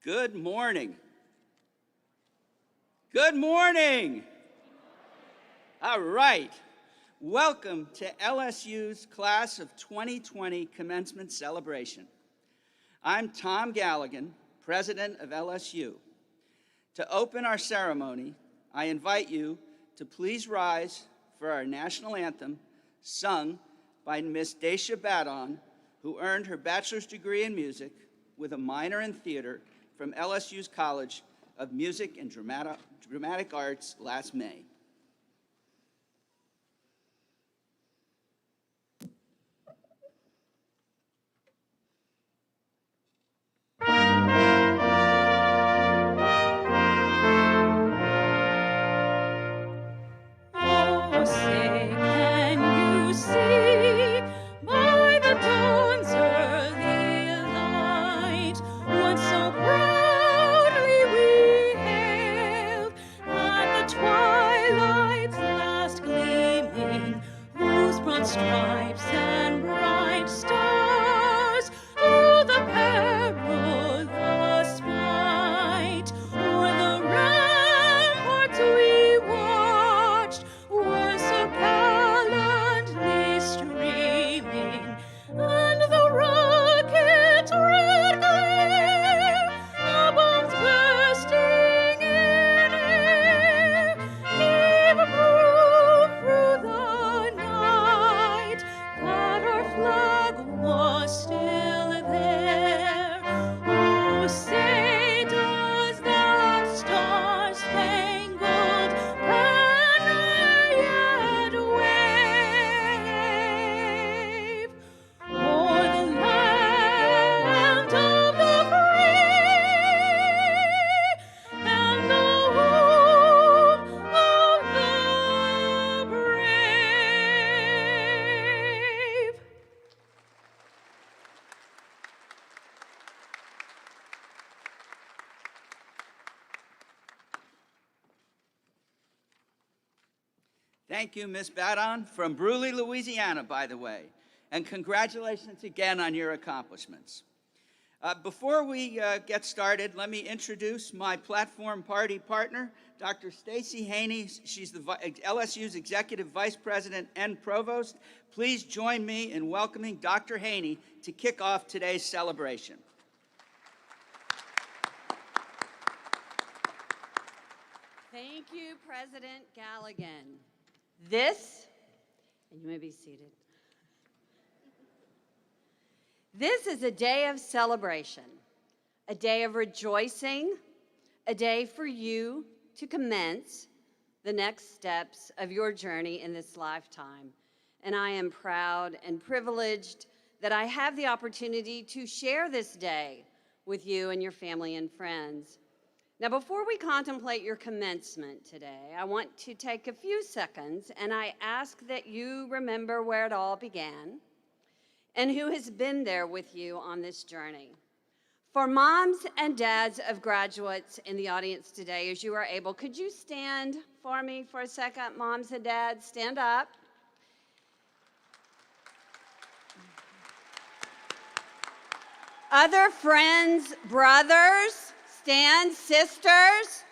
Good morning. Good morning. All right. Welcome to LSU's Class of 2020 Commencement Celebration. I'm Tom Galligan, President of LSU. To open our ceremony, I invite you to please rise for our national anthem, sung by Miss Daisha Badon, who earned her bachelor's degree in music with a minor in theater from LSU's College of Music and Dramatic Arts last May. Stripes and bright stars through the perilous fight, o'er the ramparts we watched were so gallantly streaming, and the rocket's red glare, the bombs bursting in air, gave proof through the night that our flag was still there. Oh, say does that star-spangled banner yet wave o'er the land of the free and the home of the brave? Thank you, Miss Badon, from Bruley, Louisiana, by the way. And congratulations again on your accomplishments. Before we get started, let me introduce my platform party partner, Dr. Stacy Haney. She's the LSU's Executive Vice President and Provost. Please join me in welcoming Dr. Haney to kick off today's celebration. Thank you, President Galligan. This, and you may be seated. This is a day of celebration, a day of rejoicing, a day for you to commence the next steps of your journey in this lifetime. And I am proud and privileged that I have the opportunity to share this day with you and your family and friends. Now, before we contemplate your commencement today, I want to take a few seconds and I ask that you remember where it all began and who has been there with you on this journey. For moms and dads of graduates in the audience today, as you are able, could you stand for me for a second? Moms and dads, stand up. Other friends, brothers, stand, sisters,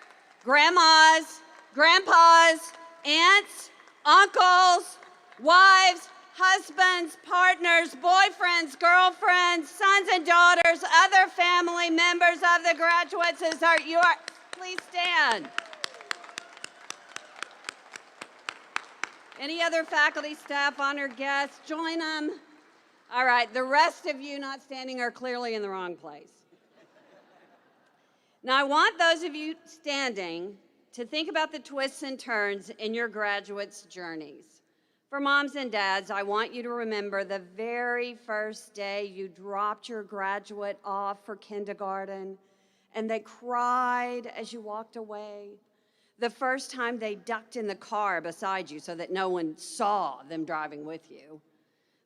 grandmas, grandpas, aunts, uncles, wives, husbands, partners, boyfriends, girlfriends, sons and daughters, other family members of the graduates, please stand. Any other faculty, staff, honored guests, join them. All right, the rest of you not standing are clearly in the wrong place. Now, I want those of you standing to think about the twists and turns in your graduates' journeys. For moms and dads, I want you to remember the very first day you dropped your graduate off for kindergarten and they cried as you walked away. The first time they ducked in the car beside you so that no one saw them driving with you.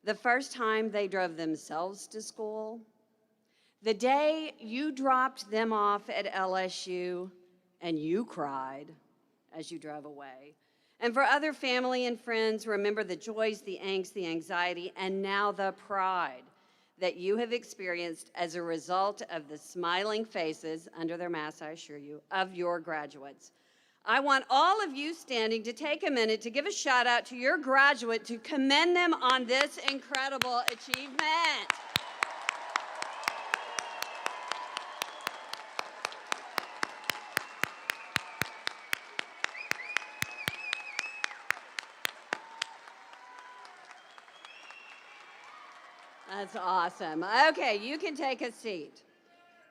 The first time they drove themselves to school. The day you dropped them off at LSU and you cried as you drove away. And for other family and friends, remember the joys, the angst, the anxiety, and now the pride that you have experienced as a result of the smiling faces, under their masks, I assure you, of your graduates. I want all of you standing to take a minute to give a shout out to your graduate to commend them on this incredible achievement. That's awesome. Okay, you can take a seat.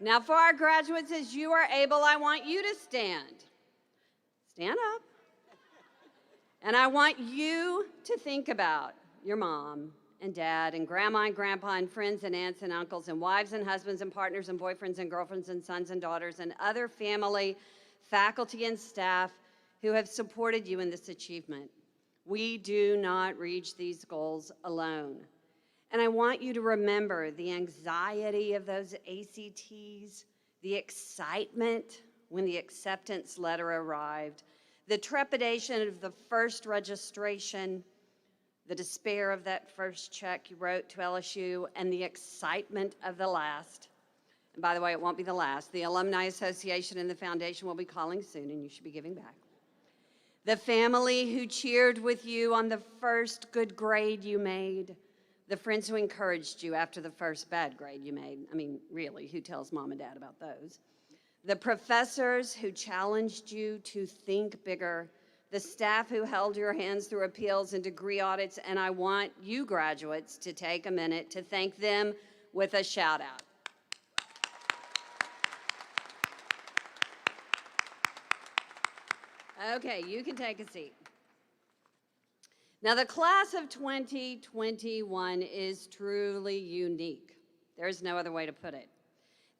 Now for our graduates, as you are able, I want you to stand. Stand up. And I want you to think about your mom and dad and grandma and grandpa and friends and aunts and uncles and wives and husbands and partners and boyfriends and girlfriends and sons and daughters and other family, faculty and staff who have supported you in this achievement. We do not reach these goals alone. And I want you to remember the anxiety of those ACTs, the excitement when the acceptance letter arrived, the trepidation of the first registration, the despair of that first check you wrote to LSU, and the excitement of the last. And by the way, it won't be the last. The Alumni Association and the Foundation will be calling soon, and you should be giving back. The family who cheered with you on the first good grade you made, the friends who encouraged you after the first bad grade you made. I mean, really, who tells mom and dad about those? The professors who challenged you to think bigger, the staff who held your hands through appeals and degree audits, and I want you graduates to take a minute to thank them with a shout out. Okay, you can take a seat. Now, the class of 2021 is truly unique. There's no other way to put it.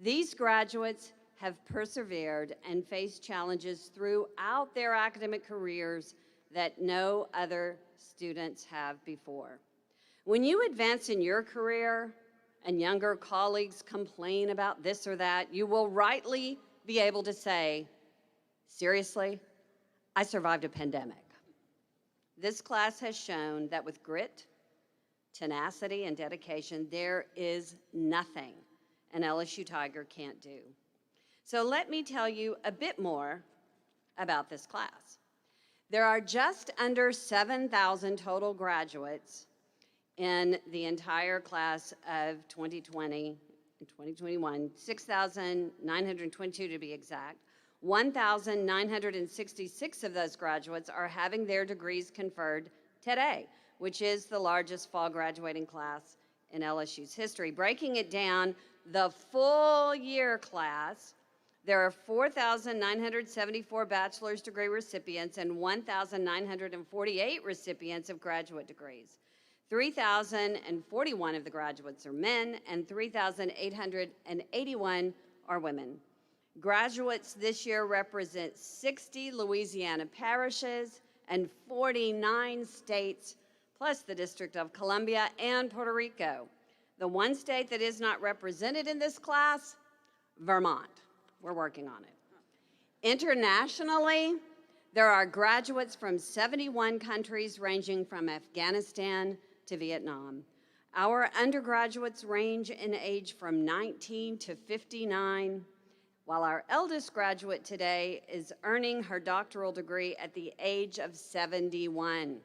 These graduates have persevered and faced challenges throughout their academic careers that no other students have before. When you advance in your career and younger colleagues complain about this or that, you will rightly be able to say, seriously, I survived a pandemic. This class has shown that with grit, tenacity, and dedication, there is nothing an LSU Tiger can't do. So let me tell you a bit more about this class. There are just under 7,000 total graduates in the entire class of 2020 and 2021, 6,922 to be exact. 1,966 of those graduates are having their degrees conferred today, which is the largest fall graduating class in LSU's history. Breaking it down, the full year class, there are 4,974 bachelor's degree recipients and 1,948 recipients of graduate degrees. 3,041 of the graduates are men and 3,881 are women. Graduates this year represent 60 Louisiana parishes and 49 states, plus the District of Columbia and Puerto Rico. The one state that is not represented in this class, Vermont. We're working on it. Internationally, there are graduates from 71 countries ranging from Afghanistan to Vietnam. Our undergraduates range in age from 19 to 59, while our eldest graduate today is earning her doctoral degree at the age of 71.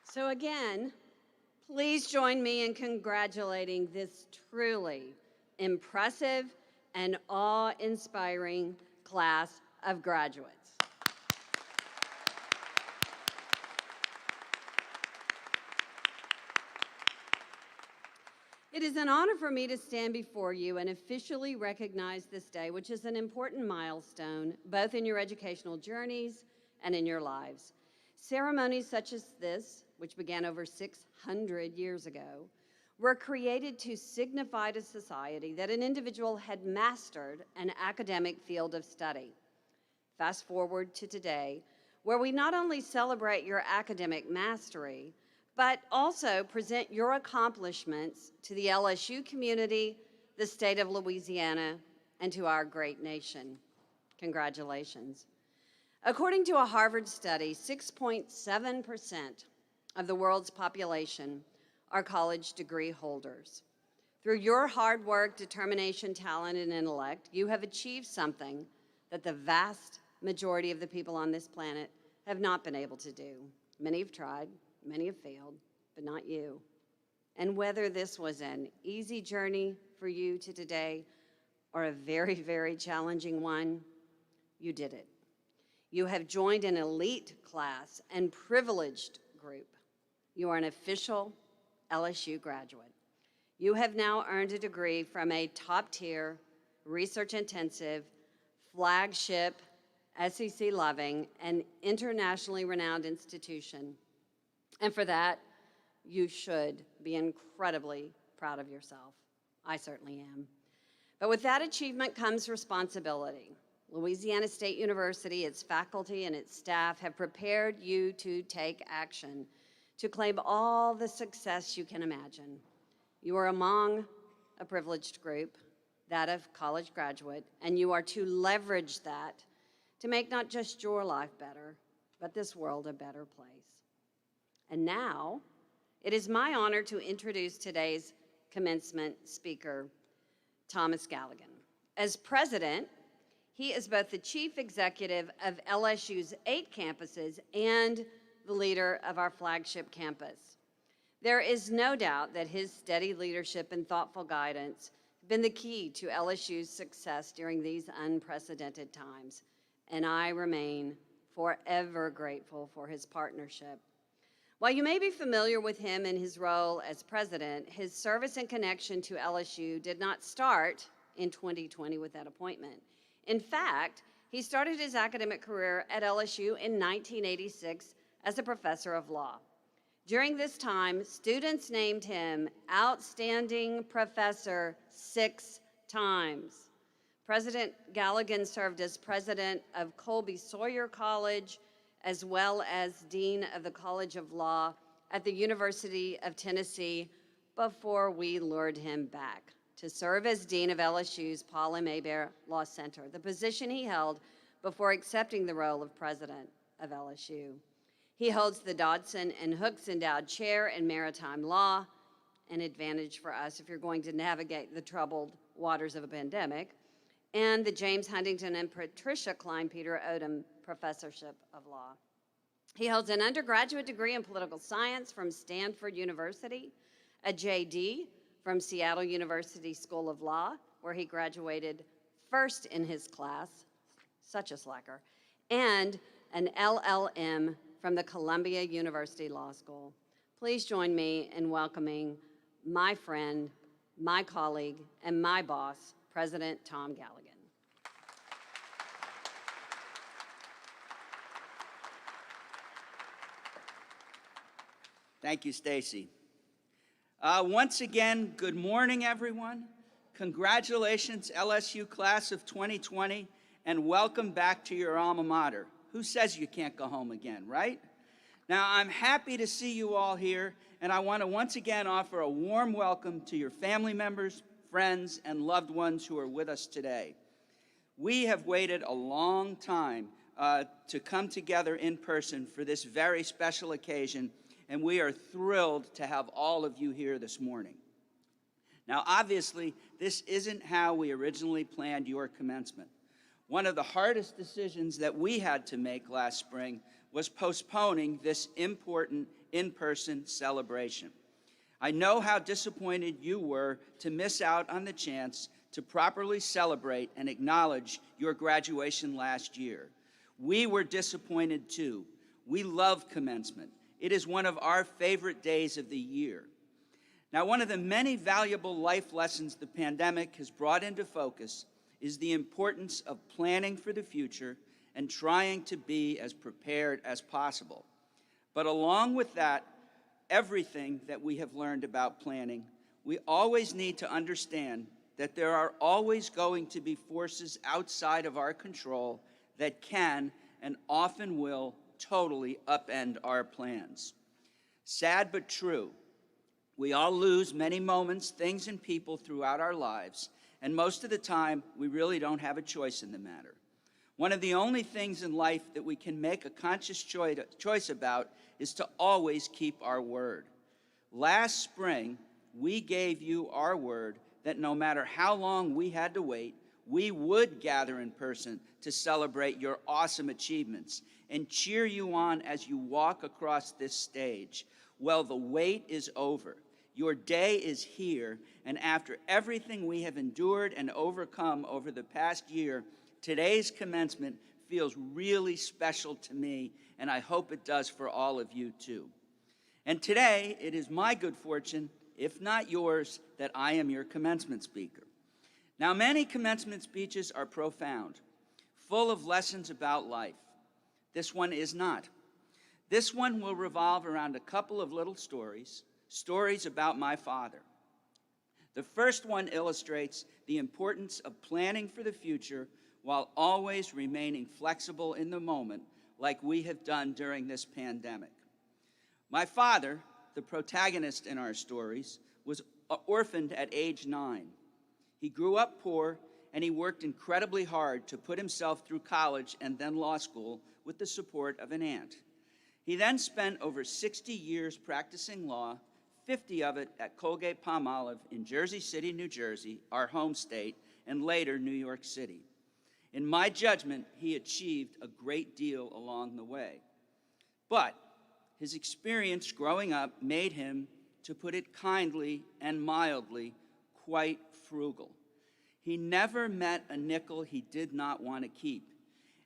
So again, please join me in congratulating this truly impressive and awe-inspiring class of graduates. It is an honor for me to stand before you and officially recognize this day, which is an important milestone, both in your educational journeys and in your lives. Ceremonies such as this, which began over 600 years ago, were created to signify to society that an individual had mastered an academic field of study. Fast forward to today, where we not only celebrate your academic mastery, but also present your accomplishments to the LSU community, the state of Louisiana, and to our great nation. Congratulations. According to a Harvard study, 6.7% of the world's population are college degree holders. Through your hard work, determination, talent, and intellect, you have achieved something that the vast majority of the people on this planet have not been able to do. Many have tried, many have failed, but not you. And whether this was an easy journey for you to today or a very, very challenging one, you did it. You have joined an elite class and privileged group. You are an official LSU graduate. You have now earned a degree from a top-tier, research-intensive, flagship, SEC-loving, and internationally renowned institution. And for that, you should be incredibly proud of yourself. I certainly am. But with that achievement comes responsibility. Louisiana State University, its faculty, and its staff have prepared you to take action, to claim all the success you can imagine. You are among a privileged group, that of college graduate, and you are to leverage that to make not just your life better, but this world a better place. And now, it is my honor to introduce today's commencement speaker, Thomas Galligan. As president, he is both the chief executive of LSU's 8 campuses and the leader of our flagship campus. There is no doubt that his steady leadership and thoughtful guidance have been the key to LSU's success during these unprecedented times, and I remain forever grateful for his partnership. While you may be familiar with him in his role as president, his service and connection to LSU did not start in 2020 with that appointment. In fact, he started his academic career at LSU in 1986 as a professor of law. During this time, students named him Outstanding Professor 6 times. President Galligan served as president of Colby Sawyer College, as well as dean of the College of Law at the University of Tennessee before we lured him back to serve as dean of LSU's Paul M. Hebert Law Center, the position he held before accepting the role of president of LSU. He holds the Dodson and Hooks Endowed Chair in Maritime Law, an advantage for us if you're going to navigate the troubled waters of a pandemic, and the James Huntington and Patricia Klein Peter Odom Professorship of Law. He holds an undergraduate degree in political science from Stanford University, a JD from Seattle University School of Law, where he graduated first in his class, such a slacker, and an LLM from the Columbia University Law School. Please join me in welcoming my friend, my colleague, and my boss, President Tom Galligan. Thank you, Stacy. Once again, good morning, everyone. Congratulations, LSU class of 2020, and welcome back to your alma mater. Who says you can't go home again, right? Now, I'm happy to see you all here, and I want to once again offer a warm welcome to your family members, friends, and loved ones who are with us today. We have waited a long time to come together in person for this very special occasion, and we are thrilled to have all of you here this morning. Now, obviously, this isn't how we originally planned your commencement. One of the hardest decisions that we had to make last spring was postponing this important in-person celebration. I know how disappointed you were to miss out on the chance to properly celebrate and acknowledge your graduation last year. We were disappointed too. We love commencement. It is one of our favorite days of the year. Now, one of the many valuable life lessons the pandemic has brought into focus is the importance of planning for the future and trying to be as prepared as possible. But along with that, everything that we have learned about planning, we always need to understand that there are always going to be forces outside of our control that can and often will totally upend our plans. Sad but true, we all lose many moments, things, and people throughout our lives, and most of the time, we really don't have a choice in the matter. One of the only things in life that we can make a conscious choice about is to always keep our word. Last spring, we gave you our word that no matter how long we had to wait, we would gather in person to celebrate your awesome achievements and cheer you on as you walk across this stage. Well, the wait is over. Your day is here, and after everything we have endured and overcome over the past year, today's commencement feels really special to me, and I hope it does for all of you too. And today, it is my good fortune, if not yours, that I am your commencement speaker. Now, many commencement speeches are profound, full of lessons about life. This one is not. This one will revolve around a couple of little stories about my father. The first one illustrates the importance of planning for the future while always remaining flexible in the moment, like we have done during this pandemic. My father, the protagonist in our stories, was orphaned at age 9. He grew up poor, and he worked incredibly hard to put himself through college and then law school with the support of an aunt. He then spent over 60 years practicing law, 50 of it at Colgate-Palmolive in Jersey City, New Jersey, our home state, and later New York City. In my judgment, he achieved a great deal along the way. But his experience growing up made him, to put it kindly and mildly, quite frugal. He never met a nickel he did not want to keep.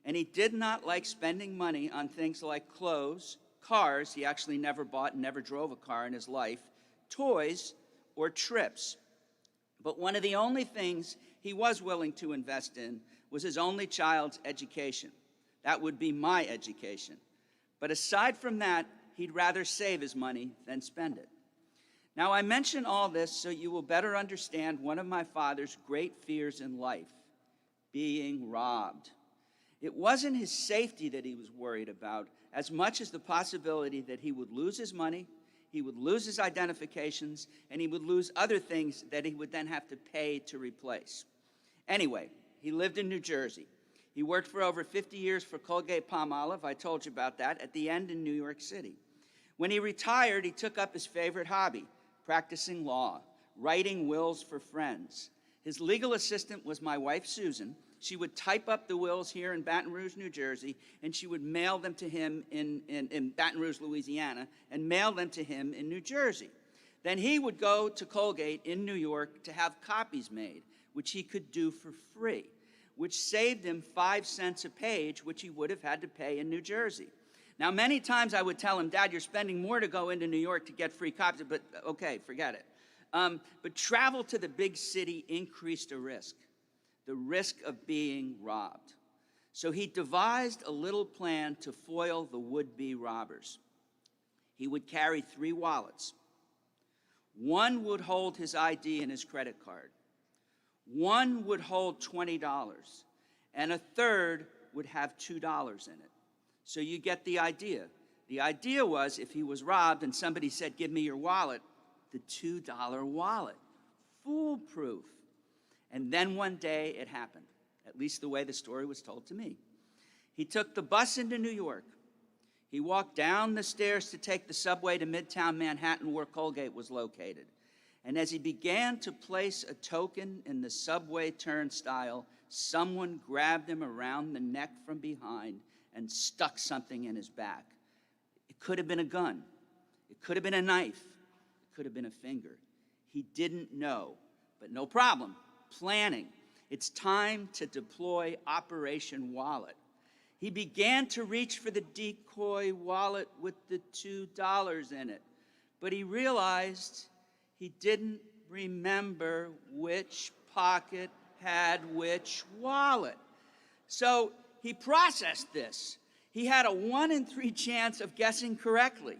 And he did not like spending money on things like clothes, cars — he actually never bought and never drove a car in his life — toys, or trips. But one of the only things he was willing to invest in was his only child's education. That would be my education. But aside from that, he'd rather save his money than spend it. Now, I mention all this so you will better understand one of my father's great fears in life: being robbed. It wasn't his safety that he was worried about as much as the possibility that he would lose his money, he would lose his identifications, and he would lose other things that he would then have to pay to replace. Anyway, he lived in New Jersey. He worked for over 50 years for Colgate-Palmolive — I told you about that — at the end in New York City. When he retired, he took up his favorite hobby: practicing law, writing wills for friends. His legal assistant was my wife, Susan. She would type up the wills here in Baton Rouge, New Jersey, and she would mail them to him in Baton Rouge, Louisiana, and mail them to him in New Jersey. Then he would go to Colgate in New York to have copies made, which he could do for free, which saved him 5 cents a page, which he would have had to pay in New Jersey. Now, many times I would tell him, "Dad, you're spending more to go into New York to get free copies," but okay, forget it. But travel to the big city increased the risk of being robbed. So he devised a little plan to foil the would-be robbers. He would carry 3 wallets. One would hold his ID and his credit card. One would hold $20, and a third would have $2 in it. So you get the idea. The idea was, if he was robbed and somebody said, "Give me your wallet," the $2 wallet. Foolproof. And then one day it happened, at least the way the story was told to me. He took the bus into New York. He walked down the stairs to take the subway to Midtown Manhattan, where Colgate was located. And as he began to place a token in the subway turnstile, someone grabbed him around the neck from behind and stuck something in his back. It could have been a gun. It could have been a knife. It could have been a finger. He didn't know, but no problem. Planning. It's time to deploy Operation Wallet. He began to reach for the decoy wallet with the $2 in it, but he realized he didn't remember which pocket had which wallet. So he processed this. He had a 1 in 3 chance of guessing correctly,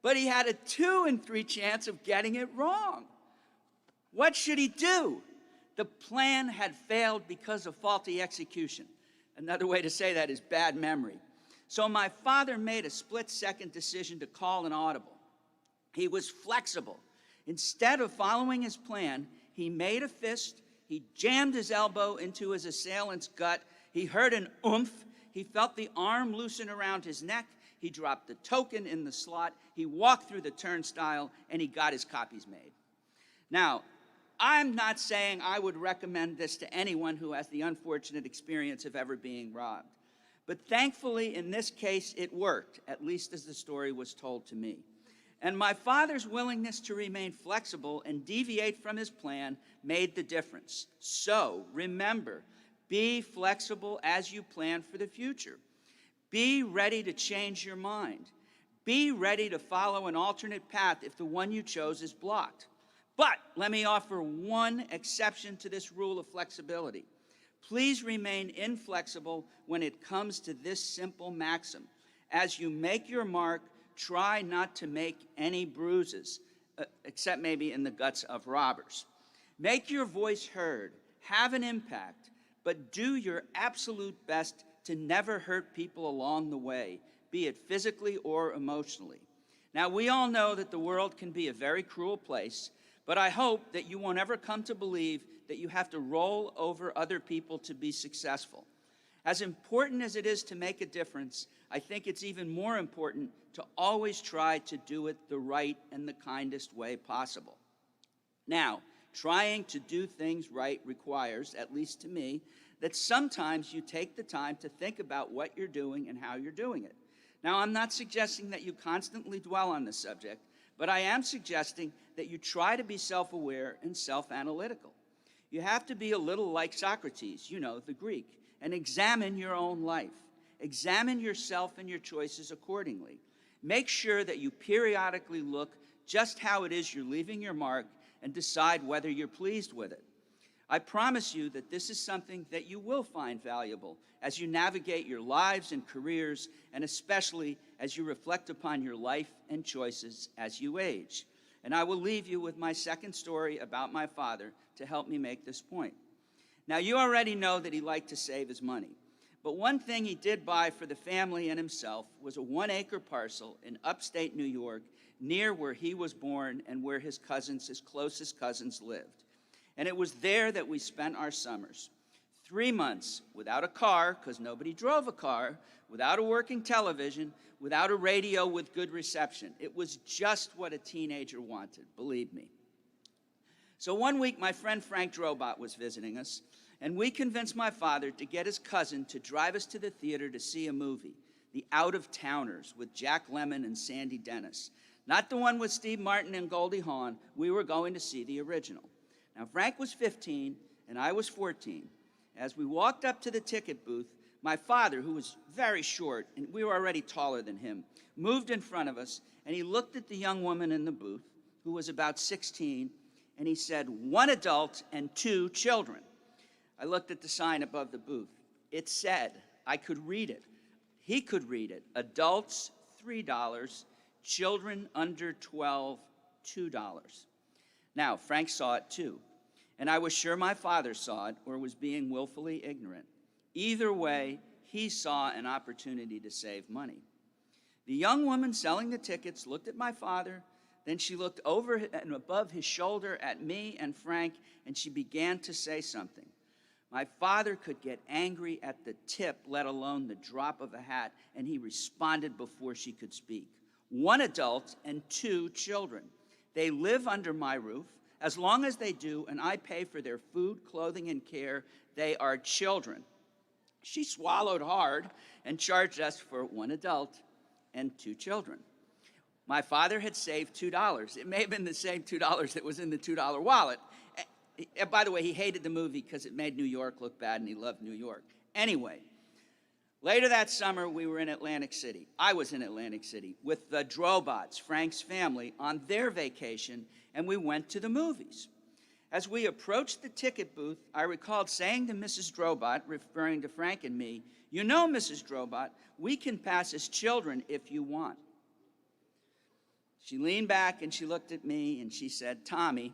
but he had a 2 in 3 chance of getting it wrong. What should he do? The plan had failed because of faulty execution. Another way to say that is bad memory. So my father made a split-second decision to call an audible. He was flexible. Instead of following his plan, he made a fist, he jammed his elbow into his assailant's gut, He heard an oomph. He felt the arm loosen around his neck. He dropped the token in the slot. He walked through the turnstile, and he got his copies made. Now, I'm not saying I would recommend this to anyone who has the unfortunate experience of ever being robbed. But thankfully, in this case, it worked, at least as the story was told to me. And my father's willingness to remain flexible and deviate from his plan made the difference. So, remember, be flexible as you plan for the future. Be ready to change your mind. Be ready to follow an alternate path if the one you chose is blocked. But let me offer one exception to this rule of flexibility. Please remain inflexible when it comes to this simple maxim. As you make your mark, try not to make any bruises, except maybe in the guts of robbers. Make your voice heard, have an impact, but do your absolute best to never hurt people along the way, be it physically or emotionally. Now, we all know that the world can be a very cruel place, but I hope that you won't ever come to believe that you have to roll over other people to be successful. As important as it is to make a difference, I think it's even more important to always try to do it the right and the kindest way possible. Now, trying to do things right requires, at least to me, that sometimes you take the time to think about what you're doing and how you're doing it. Now, I'm not suggesting that you constantly dwell on the subject, but I am suggesting that you try to be self-aware and self-analytical. You have to be a little like Socrates, you know, the Greek, and examine your own life. Examine yourself and your choices accordingly. Make sure that you periodically look just how it is you're leaving your mark and decide whether you're pleased with it. I promise you that this is something that you will find valuable as you navigate your lives and careers, and especially as you reflect upon your life and choices as you age. And I will leave you with my second story about my father to help me make this point. Now, you already know that he liked to save his money, but one thing he did buy for the family and himself was a 1-acre parcel in upstate New York, near where he was born and where his closest cousins lived. And it was there that we spent our summers. 3 months without a car, because nobody drove a car, without a working television, without a radio with good reception. It was just what a teenager wanted, believe me. So one week, my friend Frank Drobot was visiting us, and we convinced my father to get his cousin to drive us to the theater to see a movie, The Out-of-Towners, with Jack Lemmon and Sandy Dennis. Not the one with Steve Martin and Goldie Hawn. We were going to see the original. Now, Frank was 15, and I was 14. As we walked up to the ticket booth, my father, who was very short, and we were already taller than him, moved in front of us, and he looked at the young woman in the booth, who was about 16, and he said, 1 adult and 2 children. I looked at the sign above the booth. It said, I could read it. He could read it. Adults, $3. Children under 12, $2. Now, Frank saw it too, and I was sure my father saw it or was being willfully ignorant. Either way, he saw an opportunity to save money. The young woman selling the tickets looked at my father, then she looked over and above his shoulder at me and Frank, and she began to say something. My father could get angry at the tip, let alone the drop of a hat, and he responded before she could speak. 1 adult and 2 children. They live under my roof. As long as they do, and I pay for their food, clothing, and care, they are children. She swallowed hard and charged us for 1 adult and 2 children. My father had saved $2. It may have been the same $2 that was in the $2 wallet. And by the way, he hated the movie because it made New York look bad, and he loved New York. Anyway, later that summer, we were in Atlantic City. I was in Atlantic City with the Drobots, Frank's family, on their vacation, and we went to the movies. As we approached the ticket booth, I recalled saying to Mrs. Drobot, referring to Frank and me, you know, Mrs. Drobot, we can pass as children if you want. She leaned back and she looked at me and she said, Tommy,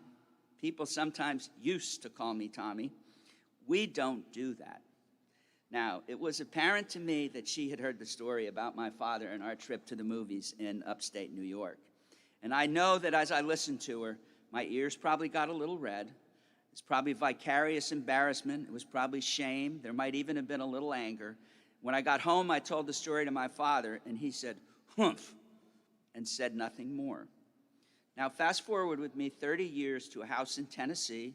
people sometimes used to call me Tommy, we don't do that. Now, it was apparent to me that she had heard the story about my father and our trip to the movies in upstate New York. And I know that as I listened to her, my ears probably got a little red, was probably vicarious embarrassment. It was probably shame. There might even have been a little anger. When I got home, I told the story to my father, and he said, "Humph," and said nothing more. Now, fast forward with me 30 years to a house in Tennessee.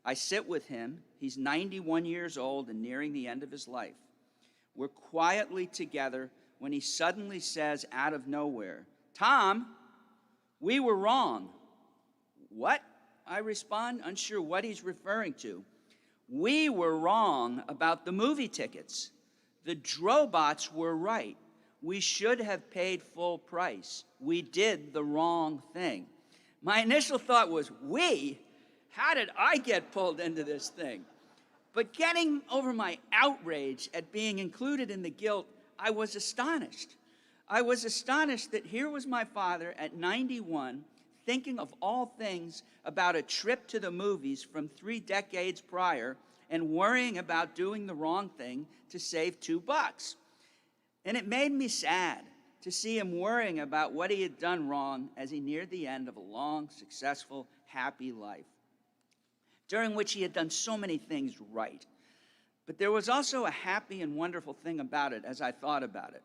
I sit with him. He's 91 years old and nearing the end of his life. We're quietly together when he suddenly says out of nowhere, "Tom, we were wrong." "What?" I respond, unsure what he's referring to. "We were wrong about the movie tickets. The Drobots were right. We should have paid full price. We did the wrong thing." My initial thought was, we? How did I get pulled into this thing? But getting over my outrage at being included in the guilt, I was astonished. I was astonished that here was my father at 91, thinking of all things about a trip to the movies from 3 decades prior and worrying about doing the wrong thing to save $2. And it made me sad to see him worrying about what he had done wrong as he neared the end of a long, successful, happy life, during which he had done so many things right. But there was also a happy and wonderful thing about it as I thought about it.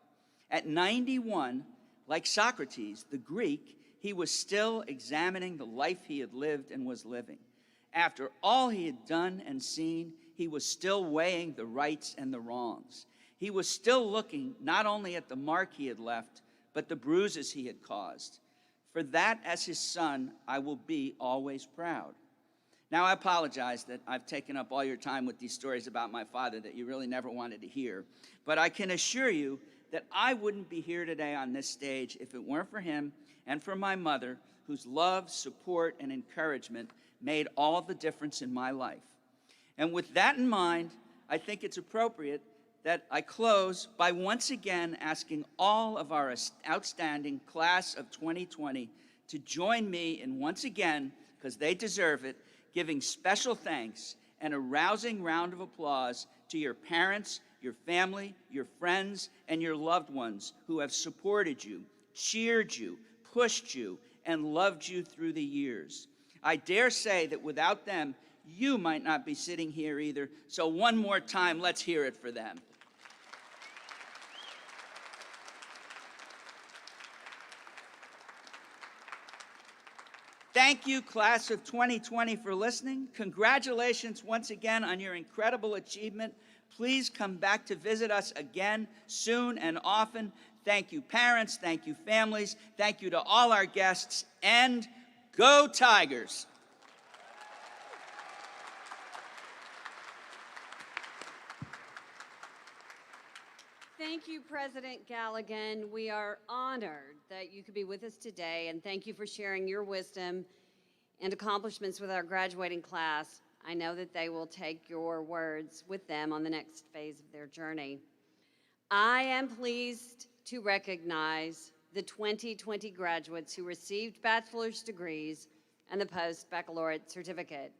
At 91, like Socrates, the Greek, he was still examining the life he had lived and was living. After all he had done and seen, he was still weighing the rights and the wrongs. He was still looking not only at the mark he had left, but the bruises he had caused. For that, as his son, I will be always proud. Now, I apologize that I've taken up all your time with these stories about my father that you really never wanted to hear. But I can assure you that I wouldn't be here today on this stage if it weren't for him and for my mother, whose love, support, and encouragement made all the difference in my life. And with that in mind, I think it's appropriate that I close by once again asking all of our outstanding class of 2020 to join me in once again, because they deserve it, giving special thanks and a rousing round of applause to your parents, your family, your friends, and your loved ones who have supported you, cheered you, pushed you, and loved you through the years. I dare say that without them, you might not be sitting here either. So one more time, let's hear it for them. Thank you, class of 2020, for listening. Congratulations once again on your incredible achievement. Please come back to visit us again soon and often. Thank you, parents. Thank you, families. Thank you to all our guests. And go Tigers! Thank you, President Galligan. We are honored that you could be with us today, and thank you for sharing your wisdom and accomplishments with our graduating class. I know that they will take your words with them on the next phase of their journey. I am pleased to recognize the 2020 graduates who received bachelor's degrees and the post-baccalaureate certificate.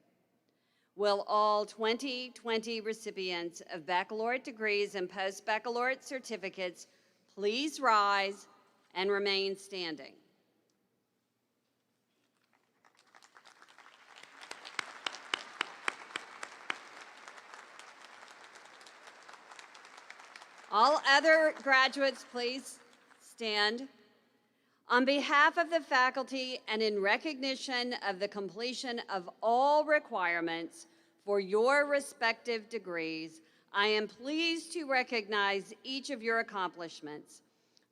Will all 2020 recipients of baccalaureate degrees and post-baccalaureate certificates please rise and remain standing? All other graduates, please stand. On behalf of the faculty and in recognition of the completion of all requirements for your respective degrees, I am pleased to recognize each of your accomplishments.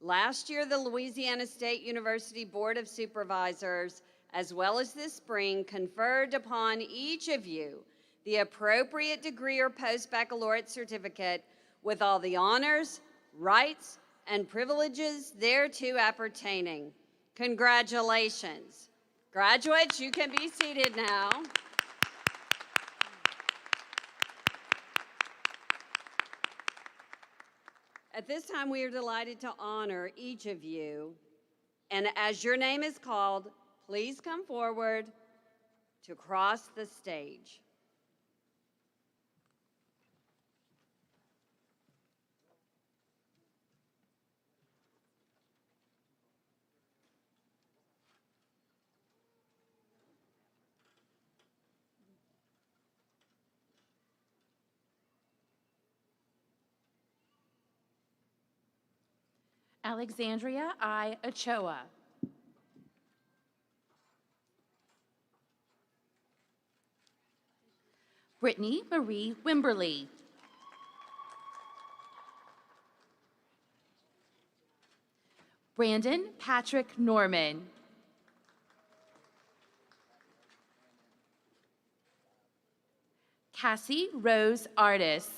Last year, the Louisiana State University Board of Supervisors, as well as this spring, conferred upon each of you the appropriate degree or post-baccalaureate certificate with all the honors, rights, and privileges thereto appertaining. Congratulations. Graduates, you can be seated now. At this time, we are delighted to honor each of you. And as your name is called, please come forward to cross the stage. Alexandria I. Ochoa. Brittany Marie Wimberly. Brandon Patrick Norman. Cassie Rose Artis.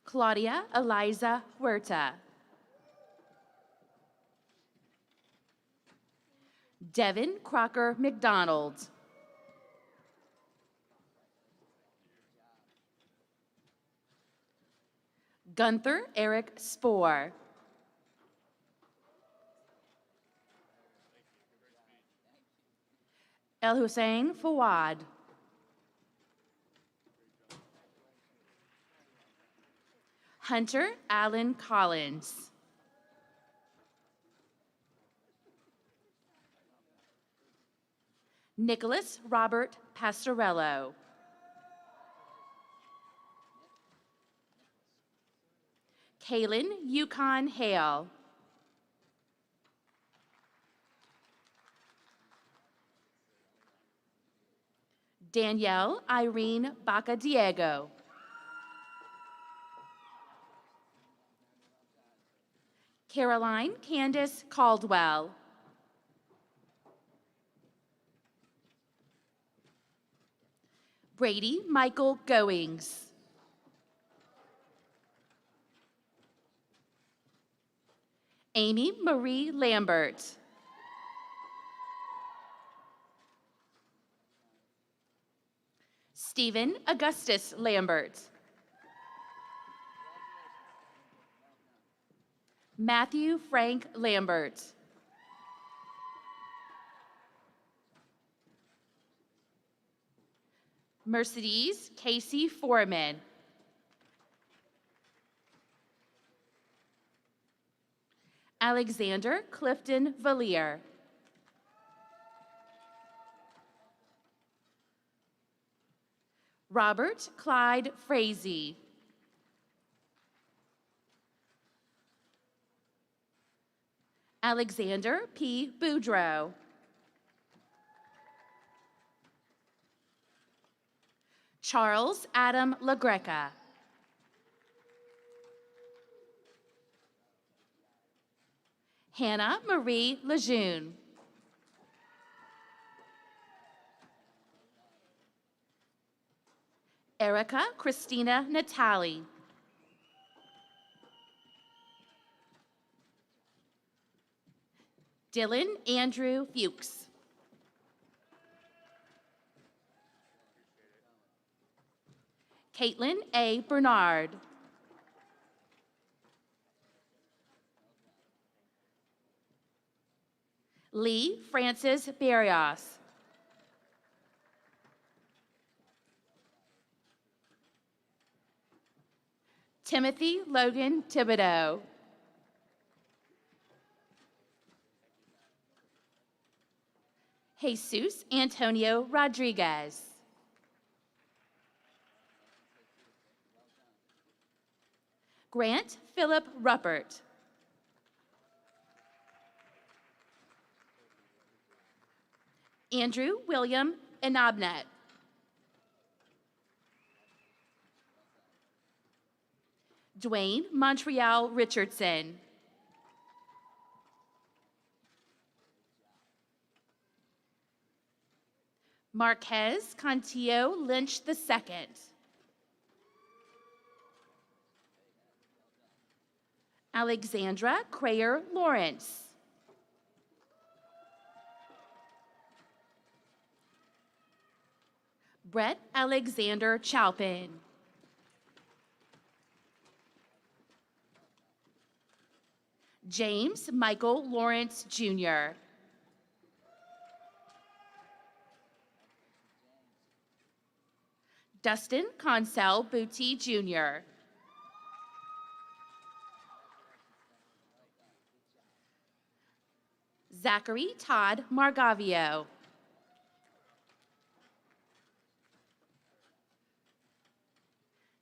Claudia Eliza Huerta. Devin Crocker McDonald. Gunther Eric Spoor. El Hussein Fawad. Hunter Allen Collins. Nicholas Robert Pastorello. Kaylin Yukon Hale. Danielle Irene Baca Diego. Caroline Candace Caldwell. Brady Michael Goings. Amy Marie Lambert. Stephen Augustus Lambert. Matthew Frank Lambert. Mercedes Casey Foreman. Alexander Clifton Valier. Robert Clyde Frazee. Alexander P. Boudreau. Charles Adam LaGreca. Hannah Marie Lejeune. Erica Christina Natali. Dylan Andrew Fuchs. Caitlin A. Bernard. Lee Francis Barrios. Timothy Logan Thibodeau. Jesus Antonio Rodriguez. Grant Philip Ruppert. Andrew William Inabnet. Dwayne Montreal Richardson. Marquez Contillo Lynch II. Alexandra Crayer Lawrence. Brett Alexander Chalpin. James Michael Lawrence Jr. Dustin Consell Booty Jr. Zachary Todd Margavio.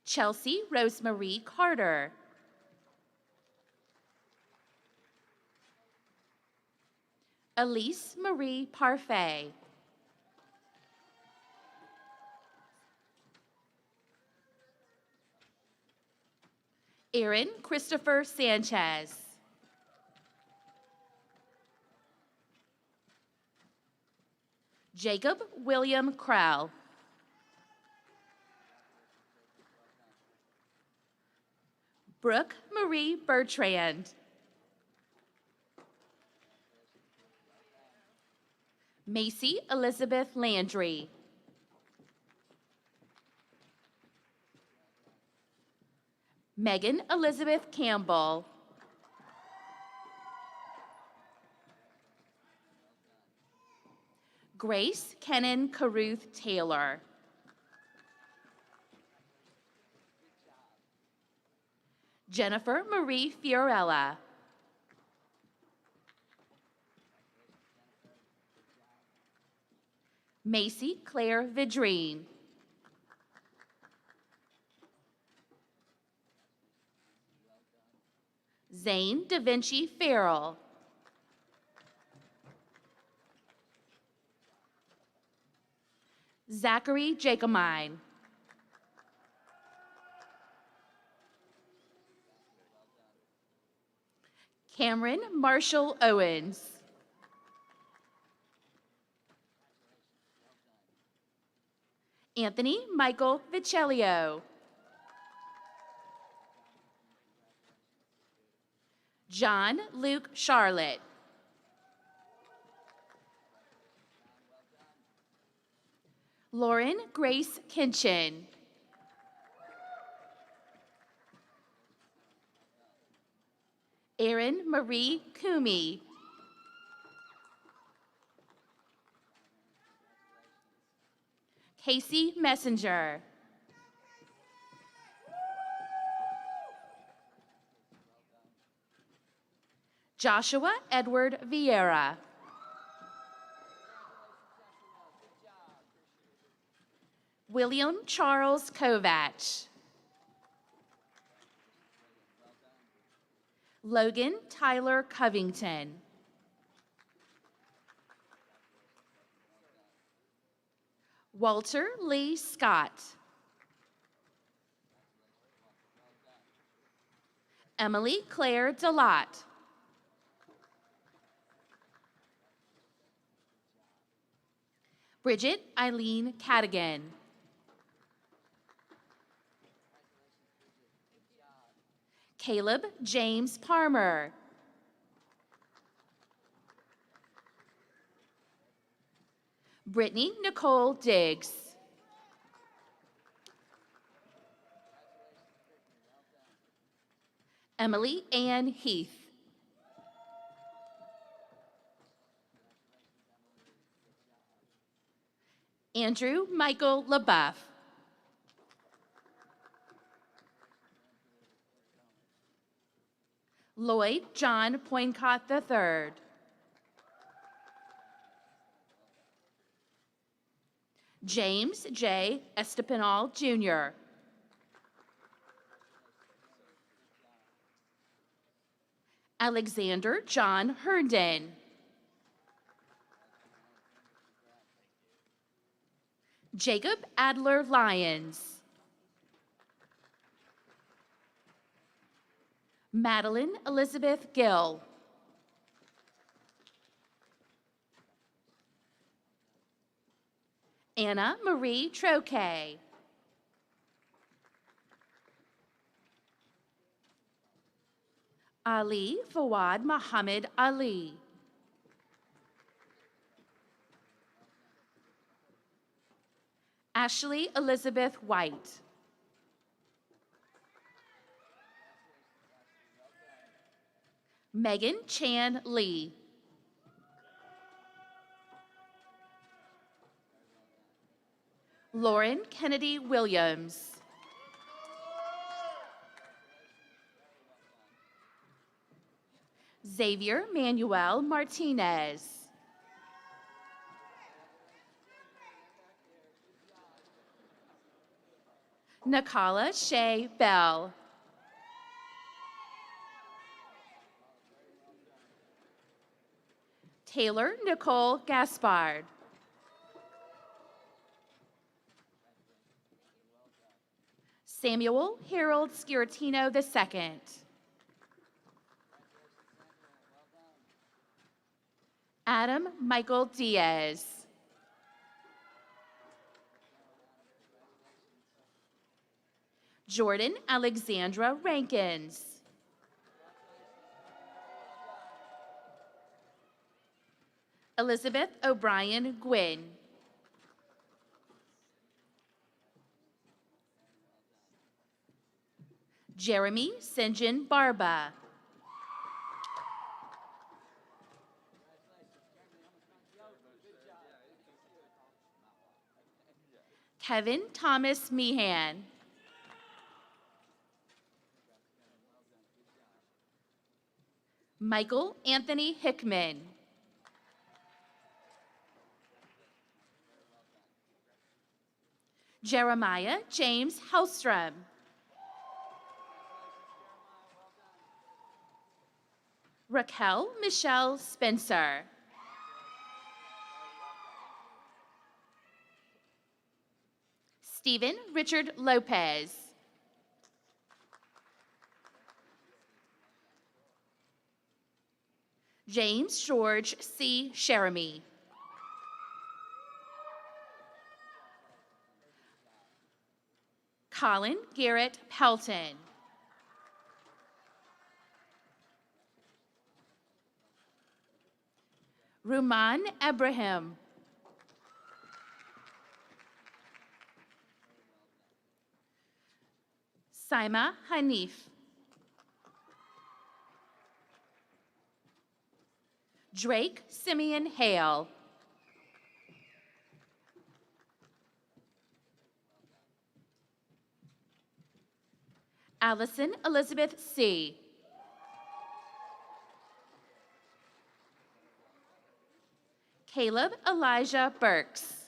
Chelsea Rosemarie Carter. Elise Marie Parfait. Aaron Christopher Sanchez. Jacob William Crowell. Brooke Marie Bertrand. Macy Elizabeth Landry. Megan Elizabeth Campbell. Grace Kennan Caruth Taylor. Jennifer Marie Fiorella. Macy Claire Vidrine. Zane Da Vinci Farrell. Zachary Jacobine. Cameron Marshall Owens. Anthony Michael Viccellio. John Luke Charlotte. Lauren Grace Kinchin. Erin Marie Kumi. Casey Messenger. Joshua Edward Vieira. William Charles Kovach. Logan Tyler Covington. Walter Lee Scott. Emily Claire Delott. Bridget Eileen Cadigan. Caleb James Parmer. Brittany Nicole Diggs. Emily Ann Heath. Andrew Michael LaBeouf. Lloyd John Poincott III. James J. Estepinal Jr. Alexander John Herndon. Jacob Adler Lyons. Madeline Elizabeth Gill. Anna Marie Troquet. Ali Fawad Muhammad Ali. Ashley Elizabeth White. Megan Chan Lee. Lauren Kennedy Williams. Xavier Manuel Martinez. Nakala Shea Bell. Taylor Nicole Gaspard. Samuel Harold Sciortino II. Adam Michael Diaz. Jordan Alexandra Rankins. Elizabeth O'Brien Gwynn. Jeremy Sinjin Barba. Kevin Thomas Meehan. Michael Anthony Hickman. Jeremiah James Hellstrom. Raquel Michelle Spencer. Stephen Richard Lopez. James George C. Sheremy. Colin Garrett Pelton. Ruman Abraham. Saima Hanif. Drake Simeon Hale. Allison Elizabeth C. Caleb Elijah Burks.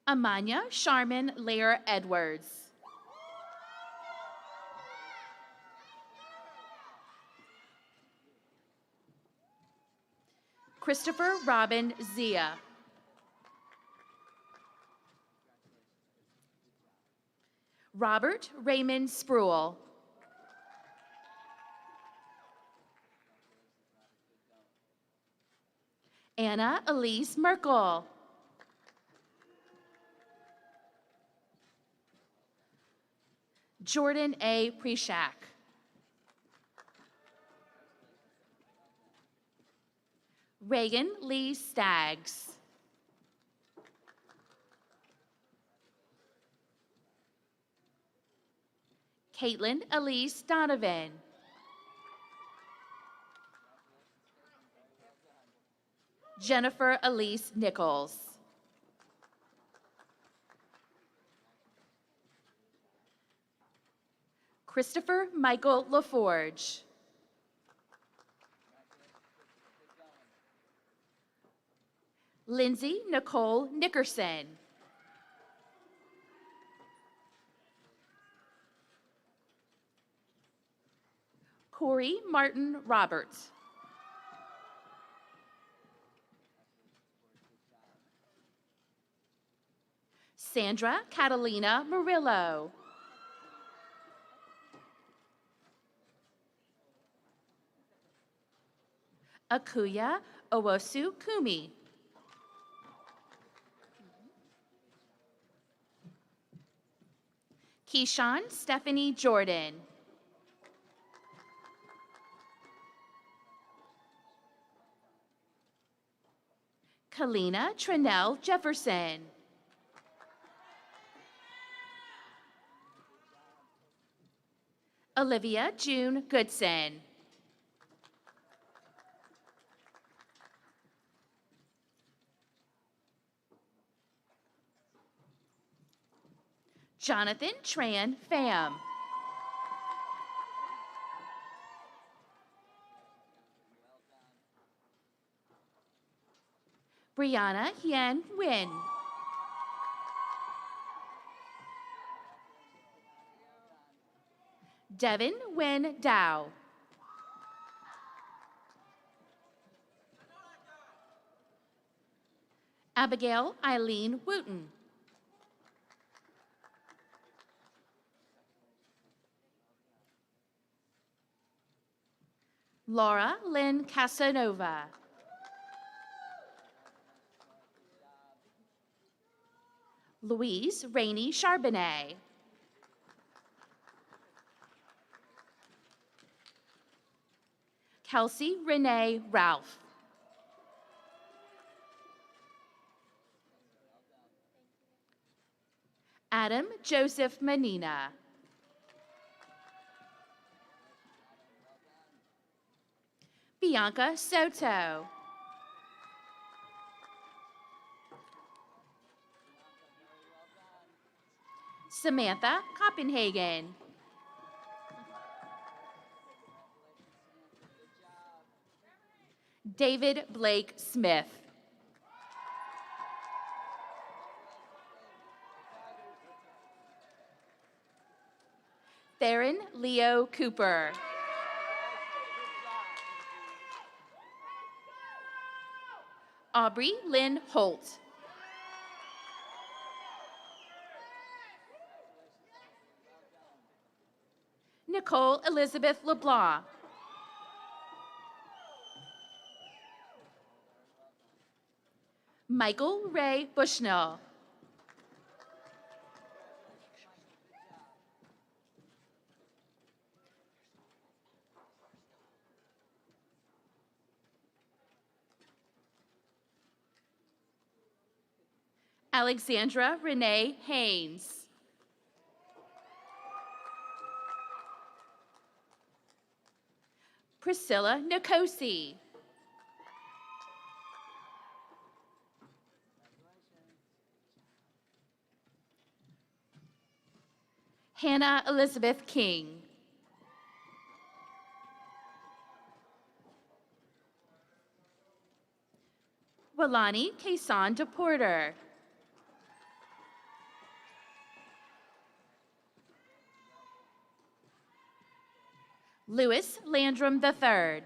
Amanya Sharman Lair Edwards. Christopher Robin Zia. Robert Raymond Spruill. Anna Elise Merkel. Jordan A. Preshak. Reagan Lee Staggs. Caitlin Elise Donovan. Jennifer Elise Nichols. Christopher Michael LaForge. Lindsay Nicole Nickerson. Corey Martin Roberts. Sandra Catalina Murillo. Akuya Owosu Kumi. Keyshawn Stephanie Jordan. Kalina Trinell Jefferson. Olivia June Goodson. Jonathan Tran Pham. Brianna Hien Nguyen. Devin Wen Dow. Abigail Eileen Wooten. Laura Lynn Casanova. Louise Rainey Charbonnet. Kelsey Renee Ralph. Adam Joseph Manina. Bianca Soto. Samantha Copenhagen. David Blake Smith. Theron Leo Cooper. Aubrey Lynn Holt. Nicole Elizabeth LeBlanc. Michael Ray Bushnell. Alexandra Renee Haynes. Priscilla Nkosi. Hannah Elizabeth King. Walani Kason DePorter. Louis Landrum III.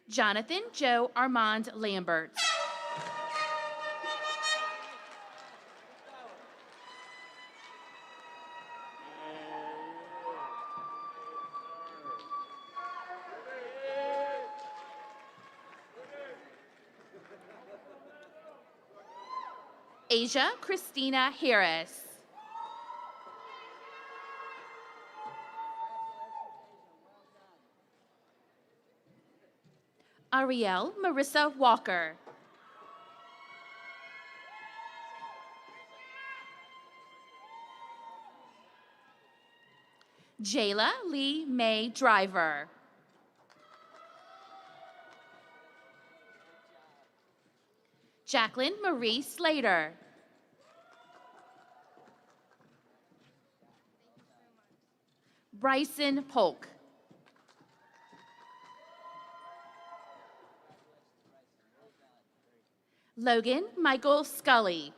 Jonathan Joe Armand Lambert. Asia Christina Harris. Ariel Marissa Walker. Jayla Lee May Driver. Jacqueline Marie Slater. Bryson Polk. Logan Michael Scully.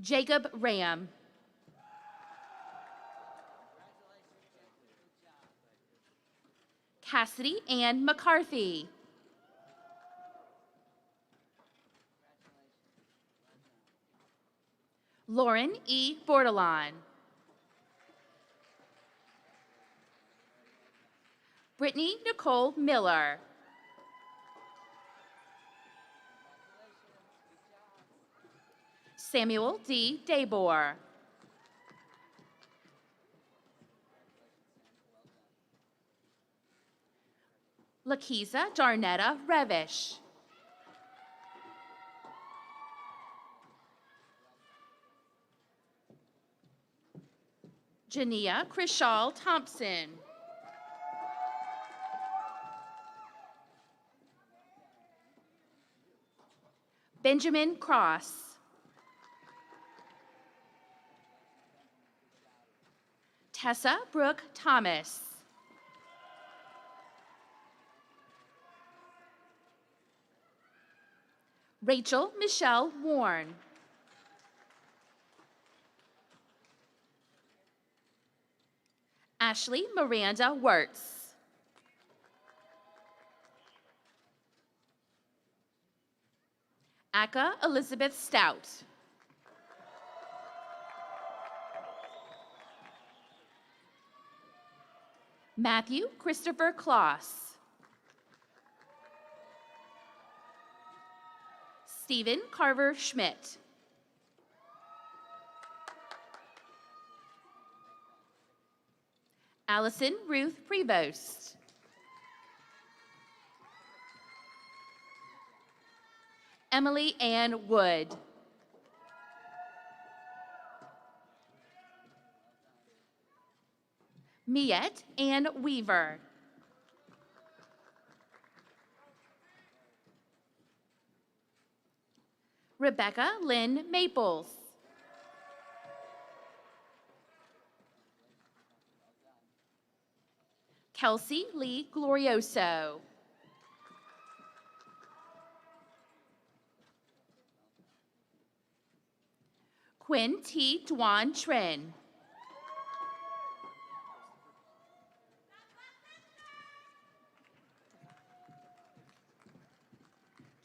Jacob Ram. Cassidy Ann McCarthy. Lauren E. Bordelon. Brittany Nicole Miller. Samuel D. Daybor. Lakeisha Darnetta Revish. Jania Krishal Thompson. Benjamin Cross. Tessa Brooke Thomas. Rachel Michelle Warren. Ashley Miranda Wirtz. Aka Elizabeth Stout. Matthew Christopher Kloss. Stephen Carver Schmidt. Allison Ruth Prevost. Emily Ann Wood. Miette Ann Weaver. Rebecca Lynn Maples. Kelsey Lee Glorioso. Quinn T. Dwan Trin.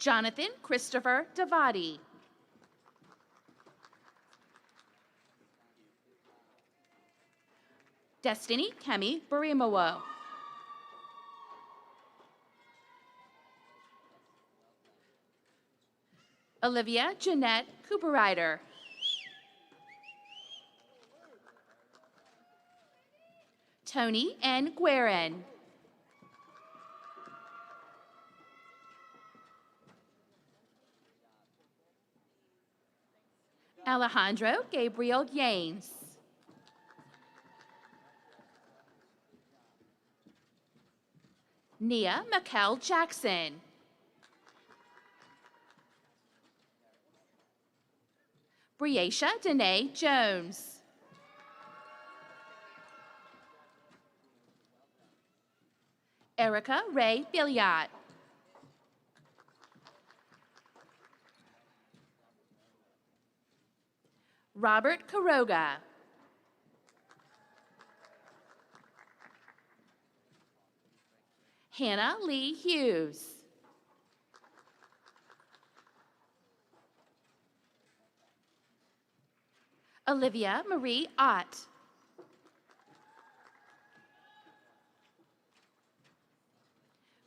Jonathan Christopher Davati. Destiny Kemi Burimawo. Olivia Jeanette Cooperrider. Tony N. Guerin. Alejandro Gabriel Yanes. Nia Mikkel Jackson. Briasha Danae Jones. Erica Ray Billiot. Robert Caroga. Hannah Lee Hughes. Olivia Marie Ott.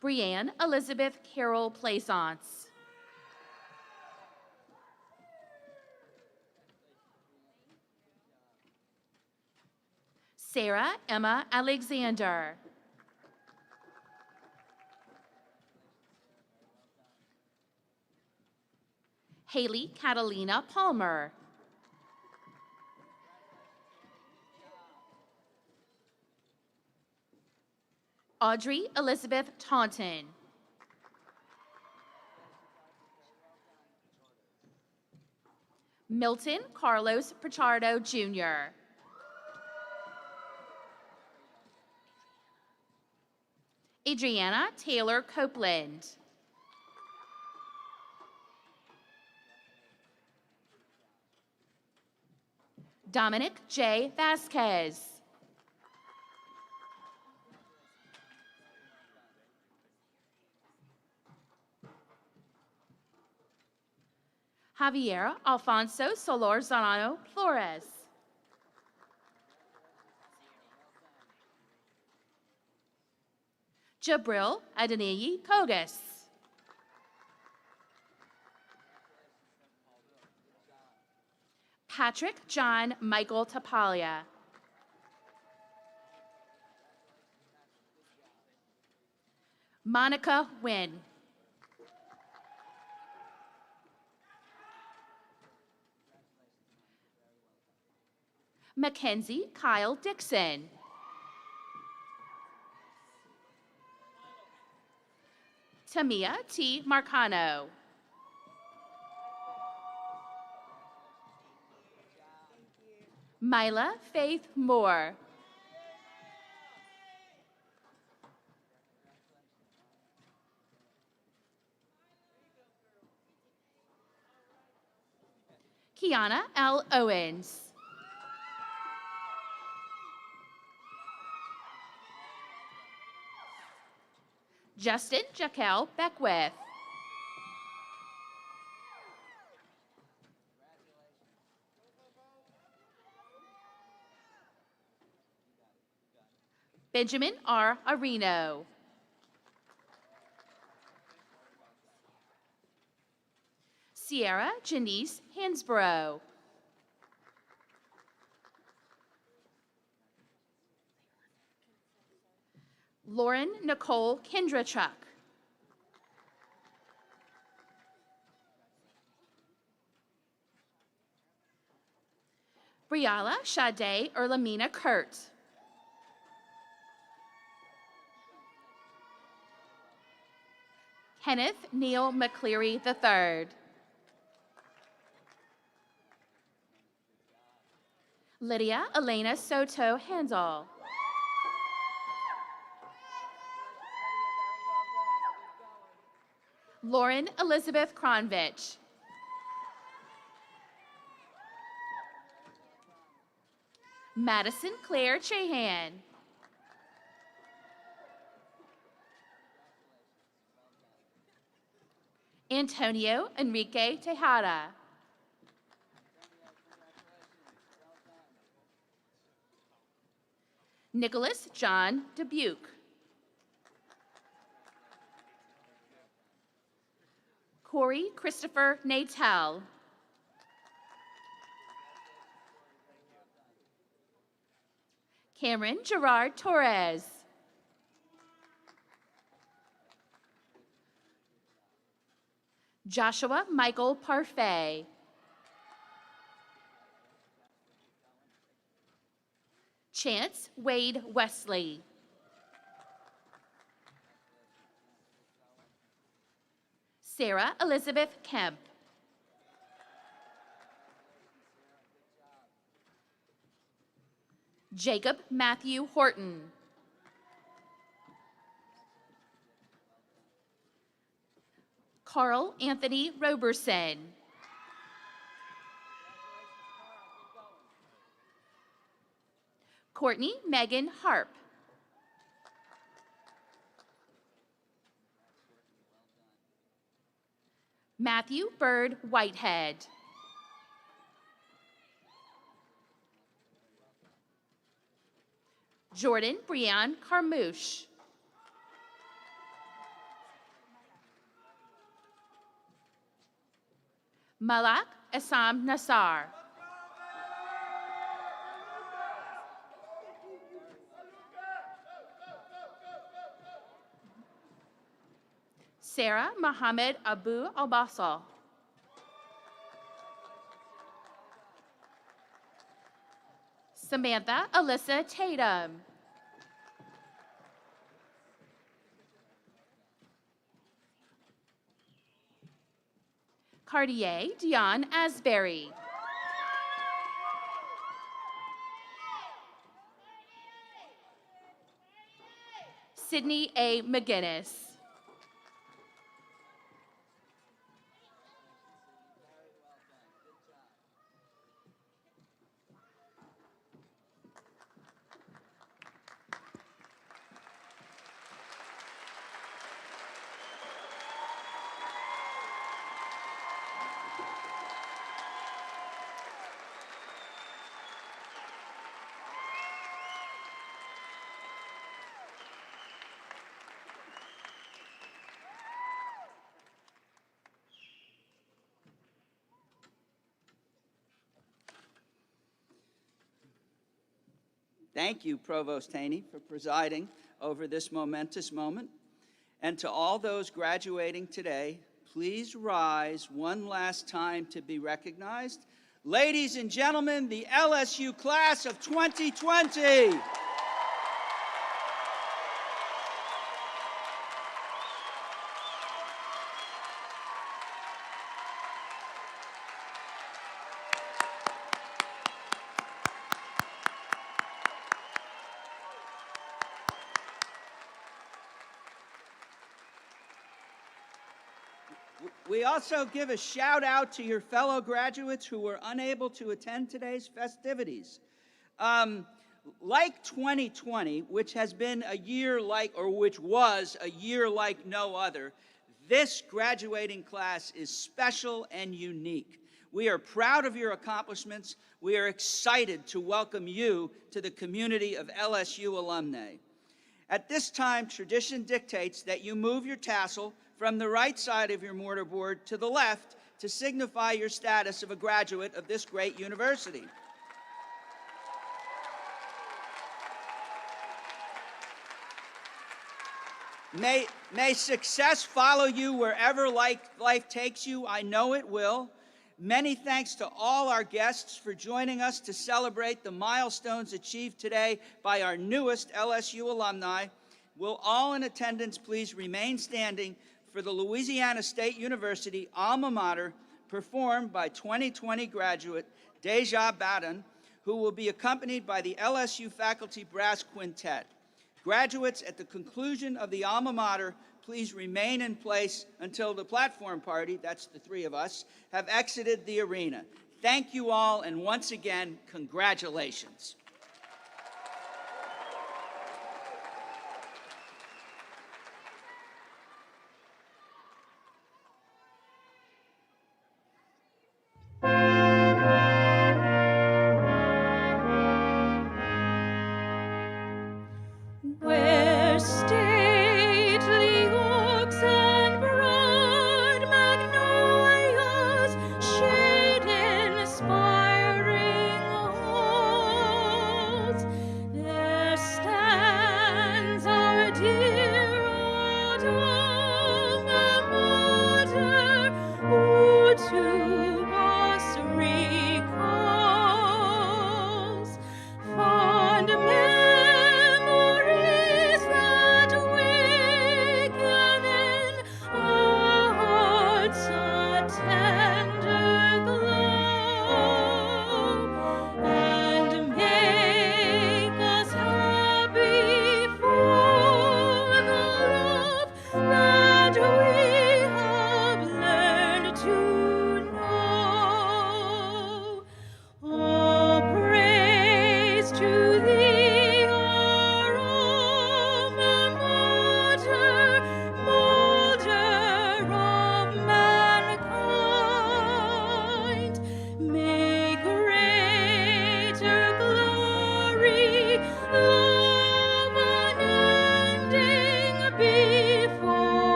Brianne Elizabeth Carroll Plaisance. Sarah Emma Alexander. Haley Catalina Palmer. Audrey Elizabeth Taunton. Milton Carlos Pichardo Jr. Adriana Taylor Copeland. Dominic J. Vasquez. Javier Alfonso Solorzano Flores. Jabril Adeniyi Kogas. Patrick John Michael Tapalia. Monica Wynn. Mackenzie Kyle Dixon. Tamia T. Marcano. Mila Faith Moore. Kiana L. Owens. Justin Jaquel Beckwith. Benjamin R. Areno. Sierra Janice Hansborough. Lauren Nicole Kendrachuk. Briala Sade Erlamina Kurt. Kenneth Neil McCleary III. Lydia Elena Soto Handel. Lauren Elizabeth Kronvich. Madison Claire Chahan. Antonio Enrique Tejada. Nicholas John Dubuque. Corey Christopher Natel. Cameron Gerard Torres. Joshua Michael Parfait. Chance Wade Wesley. Sarah Elizabeth Kemp. Jacob Matthew Horton. Carl Anthony Roberson. Courtney Megan Harp. Matthew Bird Whitehead. Jordan Brian Carmouche. Malak Assam Nassar. Sarah Mohammed Abu Albasal. Samantha Alyssa Tatum. Cartier Dion Asbury. Sydney A. McGinnis. Thank you, Provost Haney, for presiding over this momentous moment. And to all those graduating today, please rise one last time to be recognized. Ladies and gentlemen, the LSU class of 2020. We also give a shout out to your fellow graduates who were unable to attend today's festivities. Like 2020, which has been a year like, or which was a year like no other, this graduating class is special and unique. We are proud of your accomplishments. We are excited to welcome you to the community of LSU alumni. At this time, tradition dictates that you move your tassel from the right side of your mortarboard to the left to signify your status of a graduate of this great university. May success follow you wherever life takes you. I know it will. Many thanks to all our guests for joining us to celebrate the milestones achieved today by our newest LSU alumni. Will all in attendance please remain standing for the Louisiana State University alma mater performed by 2020 graduate Deja Badon, who will be accompanied by the LSU Faculty Brass Quintet. Graduates, at the conclusion of the alma mater, please remain in place until the platform party, that's the three of us, have exited the arena. Thank you all, and once again, congratulations.